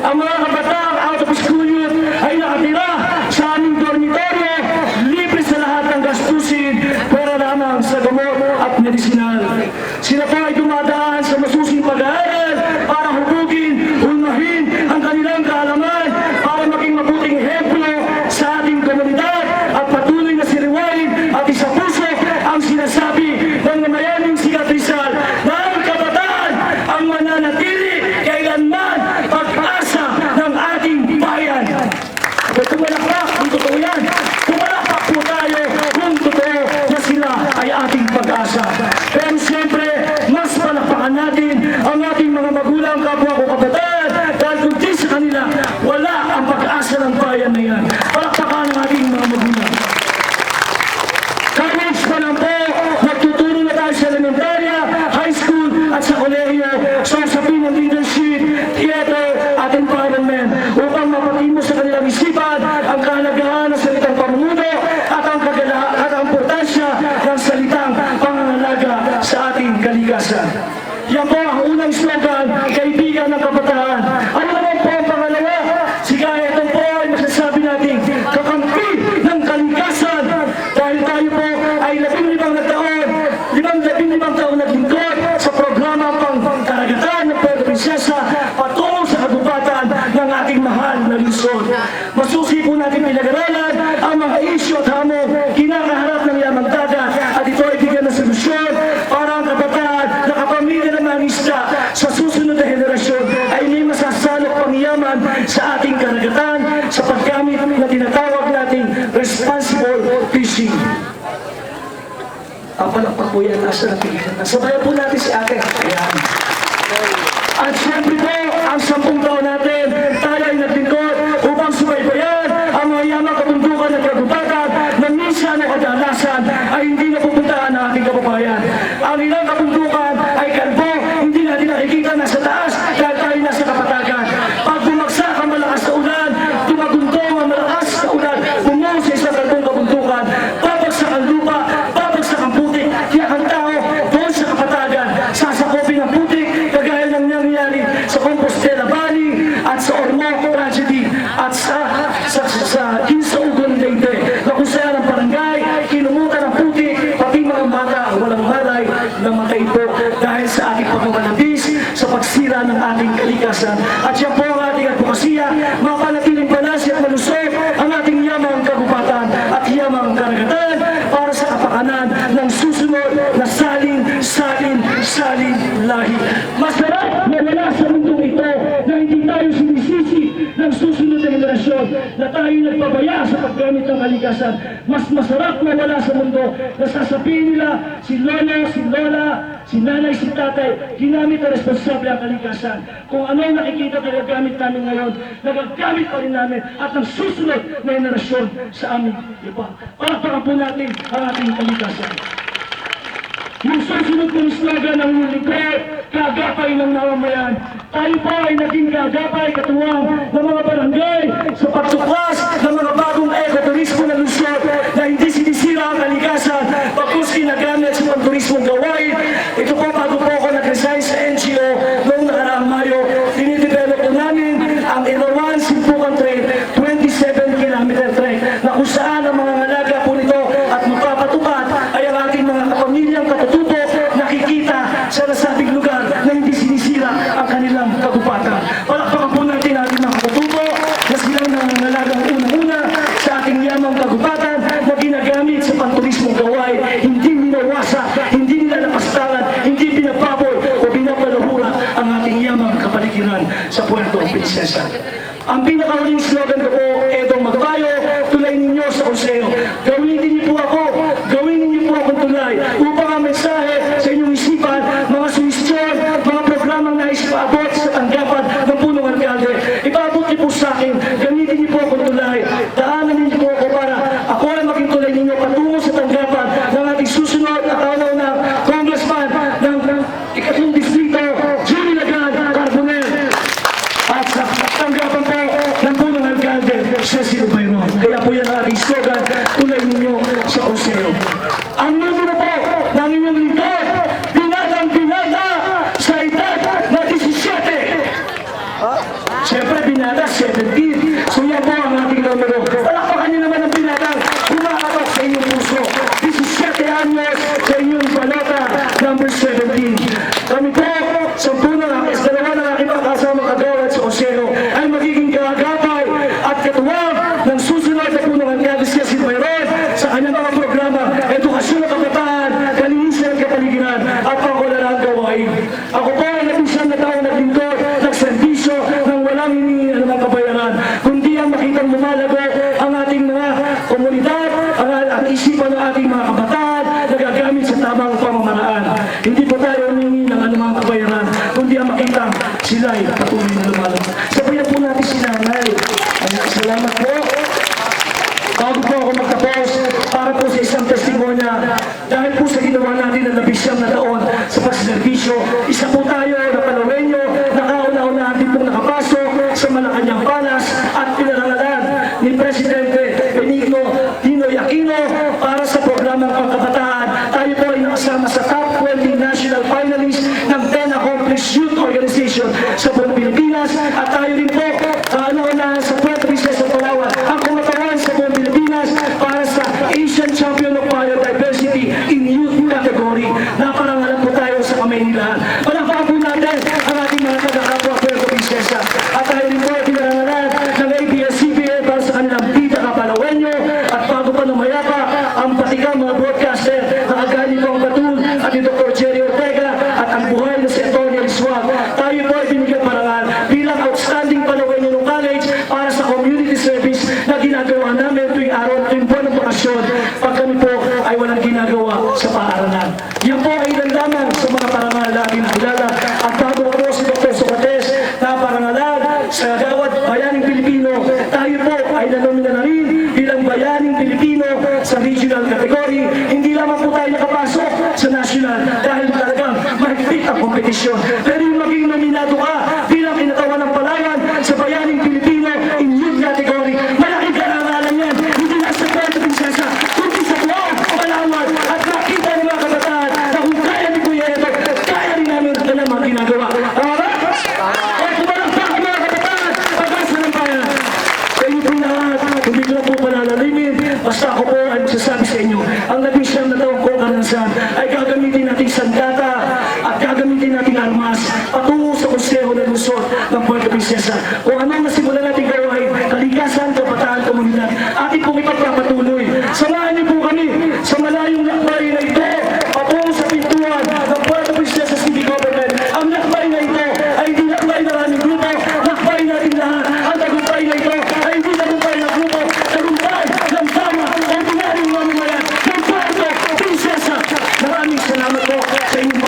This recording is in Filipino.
ang mga kabataang out of school youth ay nakatira sa aming dormitoryo, libre sa lahat ng gastusin para lamang sa gamot at medisinal. Sila po ay dumadaan sa masusing pag-aaral para hubugin, unahin ang kanilang kaalaman para maging mabuting ehemplo sa ating komunidad at patuloy na siriwain at isa puso ang sinasabi ng namayaning sikat Rizal na ang kabataan ang mananatili kailanman pag-asa ng ating bayan. Tumalakpak kung totoo yan. Tumalakpak po tayo kung totoo na sila ay ating pag-asa. Pero siyempre, mas palakpakan natin ang ating mga magulang kapwa ko kabataan dahil kung di sa kanila, wala ang pag-asa ng bayan na yan. Palakpakan ang ating mga magulang. College pa lang po, nagtuturo na tayo sa elementarya, high school at sa kolehiyo sa usapin ng leadership, theater at environment upang mapatimo sa kanilang isipan ang kahalagahan ng salitang pamumuno at ang importansya ng salitang pangangalaga sa ating kalikasan. Yan po ang unang slogan, kaibigan ng kabataan. Ano naman po ang pangalawa? Sigaya ito po ay masasabi natin kakampi ng kalikasan dahil tayo po ay 15 na taon, 15 taon naglingkod sa programa pangkaragatan ng Puerto Princesa patungo sa kagubatan ng ating mahal na lungsod. Masusi po natin pinag-aralan ang mga isyu at hamon kinakaharap ng yamang dagat at ito ay bigyan ng solusyon para ang kabataan na kapamilya ng mga isda sa susunod na henerasyon ay may masasalok pang yaman sa ating karagatan sa paggamit na tinatawag nating responsible fishing. Ang palakpak po yan, nasa natin. Sabayan po natin si ate. Ayan. At siyempre po, ang 10 taon natin, tayo ay naglingkod upang subaybayan ang mga yamang kabundukan ng kagubatan na minsan o kadalasan ay hindi napupuntahan ng ating kababayan. Ang ilang kabundukan ay kalbo, hindi natin nakikita nasa taas dahil tayo nasa kapatagan. Pag bumagsak ang malakas na ulan, tumagundong ang malakas na ulan, bumuo sa isang kalbong kabundukan, babagsak ang lupa, babagsak ang putik, kaya ang tao doon sa kapatagan, sasakopin ang putik, kagaya ng nangyari sa Compostela Valley at sa Ormoc tragedy at sa Kinsaugon Leyte na kung saan ang barangay kinumutan ng putik, pati mga bata walang malay na matay po dahil sa ating pagmamalabis sa pagsira ng ating kalikasan. At yan po ang ating advokasya, mapanatiling balanse at malusog ang ating yamang kagubatan at yamang karagatan para sa kapakanan ng susunod na salin lahi. Masarap na wala sa mundong ito na hindi tayo sinisisi ng susunod na henerasyon na tayo nagpabaya sa paggamit ng kalikasan. Mas masarap na wala sa mundo na sasabihin nila si lolo, si lola, si nanay, si tatay, ginamit na responsable ang kalikasan. Kung ano ang nakikita na nagagamit namin ngayon, nagagamit pa rin namin at ang susunod na henerasyon sa amin. Diba? Palakpakan po natin ang ating kalikasan. Yung susunod kong slogan ng lingkod, kagapay ng mamamayan. Tayo po ay naging kagapay, katuwang ng mga barangay sa pagtuklas ng mga bagong ekoturismo na lungsod na hindi sinisira ang kalikasan pagkus ginagamit sa pagturismong gawain. Ito po bago po ako nag-resign sa NGO noong nakaraang Mayo, dinidevelop po namin ang Irawan Simpukan Trail, 27km trek na kung saan ang mga ngalaga po nito at magpapatupad ay ang ating mga kapamilyang katutubo nakikita sa nasabing lugar na hindi sinisira ang kanilang kagubatan. Palakpakan po natin ating mga katutubo na silang nangangalagang unang-una sa ating yamang kagubatan na ginagamit sa panturismong gawain, hindi minawasa, hindi nilalapastangan, hindi binababoy o binabalahura ang ating yamang kapaligiran sa Puerto Princesa. Ang pinakahuling slogan ko po, Edong Magbayo, tulay ninyo sa konseyo. Gawin niyo po ako, gawin niyo po akong tulay upang ang mensahe sa inyong isipan, mga suwestyon, mga programang nais paabot sa tanggapan ng punong alkalde. Ipaabot niyo po sa akin, gamitin niyo po akong tulay. Daanan niyo po ako para ako ay maging tulay ninyo patungo sa tanggapan ng ating susunod at araw na congressman ng ikatlong distrito, Jimmy Lagan Carbonell. At sa tanggapan po ng punong alkalde, Cecil Bayron. Kaya po yan ang ating slogan, tulay ninyo sa konseyo. Ang numero po ng inyong lingkod, binatang-binata sa edad na 17. Siyempre, Binata 17. So yan po ang ating numero. Palakpakan niyo naman ang binatang kumakatok sa inyong puso. 17 anyos sa inyong balota, number 17. Kami po, dalawa ng aking mga kasamang kagawad sa Osero ay magiging gagapay at katuwang ng susunod na punong Kadisyasin Mayroon sa kanyang mga programa, edukasyon ng kabataan, kalinisan at kapaligiran at pangkulalang gawain. Ako po ay nag-isang na taong naglingkod, nagserbisyo ng walang hinihingi ng mga kabayaran, kundi ang makitang lumalago ang ating mga komunidad, ang isipan ng ating mga kabataan na gagamit sa tamang pamamaraan. Hindi po tayo hinihingi ng anumang kabayaran, kundi ang makitang sila'y patuloy na lumalago. Sabayan po natin si Nanay. Salamat po. Bago po ako magtapos, para po sa isang testimonya, dahil po sa ginawa natin na 11 na taon sa pagsiservisyo, isa po tayo na Palawenyo, nakauna-una natin pong nakapasok sa Malacanang Palas at pinarangalan ni Presidente Benigno Tinoy Aquino para sa programang pangkabataan. Tayo po ay nakasama sa top 20 national finalists ng 10 accomplished youth organization sa buong Pilipinas at tayo rin po kauna-una sa Puerto Princesa Palawan ang kumatawan sa buong Pilipinas para sa Asian Champion of Biodiversity in Youth category. Naparangalan po tayo sa kamay nila. Palakpakan po natin ang ating mga taga-kapwa Puerto Princesa. At tayo rin po ay pinarangalan ng ABS-CBN para sa kanilang bida kapalawenyo at bago pa lumayapa ang patikang mga broadcaster na kagani po ang Batul at ni Dr. Jerry Ortega at ang buhay na si Antonio Rizwan. Tayo po ay binigyan parangal bilang outstanding Palawenyo ng college para sa community service na ginagawa namin tuwing araw, tuwing buwan ng bakasyon pag kami po ay walang ginagawa sa paaralan. Yan po ay ilan lamang sa mga parangal na ating kilala at bago po si Dr. Socrates na parangalan sa gawad bayaning Pilipino, tayo po ay nanomina na rin bilang bayaning Pilipino sa regional category. Hindi lamang po tayo nakapasok sa national dahil talagang mahigpit ang kompetisyon. Pero yung maging nominado ka bilang kinatawan ng Palawan sa bayaning Pilipino in youth category, malaking karangalan yan. Hindi lang sa Puerto Princesa, kundi sa buong Palawan at nakita ng mga kabataan na kung kaya ni Kuya Edo, kaya rin namin ang mga ginagawa. Tama ba? Kaya kumalakpak ang mga kabataan, pag-asa ng bayan. Kayo po lahat, hindi ko na po palalalimin, basta ako po ay magsasabi sa inyo, ang 11 na taong kong karanasan ay gagamitin nating sandata at gagamitin nating armas patungo sa Konseho ng Luzon ng Puerto Princesa. Kung anong nasimulan natin gawain, kalikasan, kabataan, komunidad, ating pong ipagpapatuloy. Samahan niyo po kami sa malayong lakbay na ito patungo sa pintuan ng Puerto Princesa City Government. Ang lakbay na ito ay hindi lakbay ng aming grupo, lakbay natin lahat. Ang tagumpay na ito ay hindi tagumpay ng grupo, tagumpay ng tama, ordinaryong mamamayan ng Puerto Princesa. Maraming salamat po sa inyong